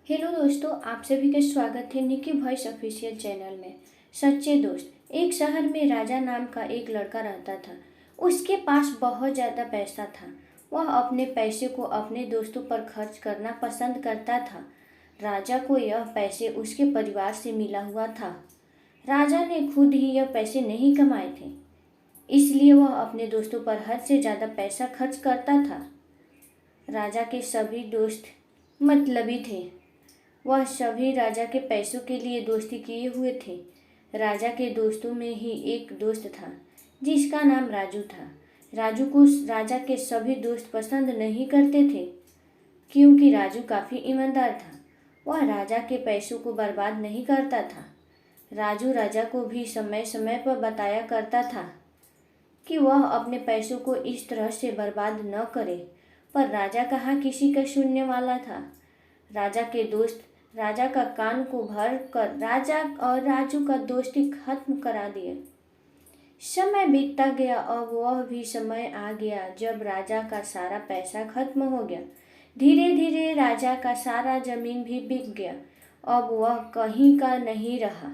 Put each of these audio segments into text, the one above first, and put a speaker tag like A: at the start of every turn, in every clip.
A: Hello दोस्तों, आप सभी का स्वागत है निकी वॉइस ऑफिशियल चैनल में। सच्चे दोस्त। एक शहर में राजा नाम का एक लड़का रहता था। उसके पास बहुत ज़्यादा पैसा था। वह अपने पैसे को अपने दोस्तों पर खर्च करना पसंद करता था। राजा को यह पैसे उसके परिवार से मिला हुआ था। राजा ने खुद ही यह पैसे नहीं कमाए थे, इसलिए वह अपने दोस्तों पर हद से ज़्यादा पैसा खर्च करता था। राजा के सभी दोस्त मतलबी थे। वह सभी राजा के पैसों के लिए दोस्ती किए हुए थे। राजा के दोस्तों में ही एक दोस्त था जिसका नाम राजू था। राजू को राजा के सभी दोस्त पसंद नहीं करते थे क्योंकि राजू काफ़ी ईमानदार था। वह राजा के पैसों को बर्बाद नहीं करता था। राजू राजा को भी समय समय पर बताया करता था कि वह अपने पैसों को इस तरह से बर्बाद न करे, पर राजा कहाँ किसी का सुनने वाला था। राजा के दोस्त राजा का कान को भर कर राजा और राजू का दोस्ती खत्म करा दिए। समय बीतता गया और वह भी समय आ गया जब राजा का सारा पैसा खत्म हो गया। धीरे धीरे राजा का सारा जमीन भी बिक गया। अब वह कहीं का नहीं रहा।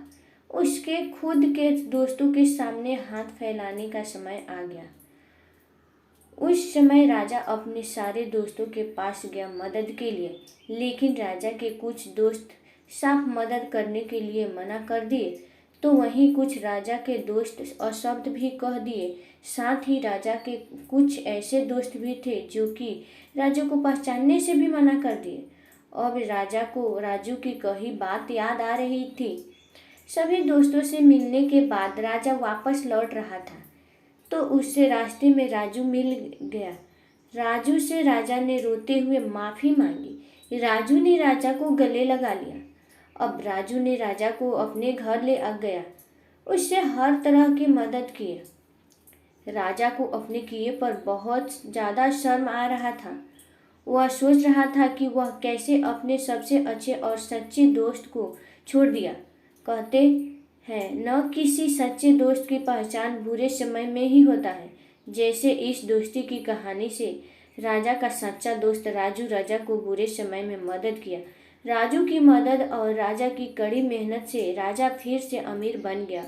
A: उसके खुद के दोस्तों के सामने हाथ फैलाने का समय आ गया। उस समय राजा अपने सारे दोस्तों के पास गया मदद के लिए, लेकिन राजा के कुछ दोस्त साफ मदद करने के लिए मना कर दिए, तो वहीं कुछ राजा के दोस्त अशब्द भी कह दिए। साथ ही राजा के कुछ ऐसे दोस्त भी थे जो कि राजा को पहचानने से भी मना कर दिए। अब राजा को राजू की कही बात याद आ रही थी। सभी दोस्तों से मिलने के बाद राजा वापस लौट रहा था, तो उससे रास्ते में राजू मिल गया। राजू से राजा ने रोते हुए माफ़ी मांगी। राजू ने राजा को गले लगा लिया। अब राजू ने राजा को अपने घर ले आ गया। उससे हर तरह की मदद की। राजा को अपने किए पर बहुत ज़्यादा शर्म आ रहा था। वह सोच रहा था कि वह कैसे अपने सबसे अच्छे और सच्चे दोस्त को छोड़ दिया। कहते हैं न, किसी सच्चे दोस्त की पहचान बुरे समय में ही होता है। जैसे इस दोस्ती की कहानी से राजा का सच्चा दोस्त राजू राजा को बुरे समय में मदद किया। राजू की मदद और राजा की कड़ी मेहनत से राजा फिर से अमीर बन गया।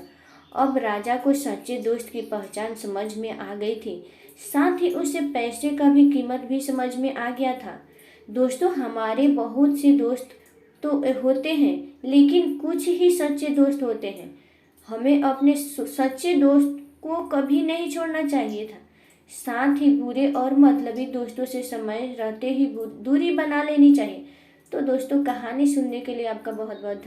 A: अब राजा को सच्चे दोस्त की पहचान समझ में आ गई थी। साथ ही उसे पैसे का भी कीमत भी समझ में आ गया था। दोस्तों, हमारे बहुत से दोस्त तो होते हैं, लेकिन कुछ ही सच्चे दोस्त होते हैं। हमें अपने सच्चे दोस्त को कभी नहीं छोड़ना चाहिए था। साथ ही बुरे और मतलबी दोस्तों से समय रहते ही दूरी बना लेनी चाहिए। तो दोस्तों, कहानी सुनने के लिए आपका बहुत बहुत धन्यवाद।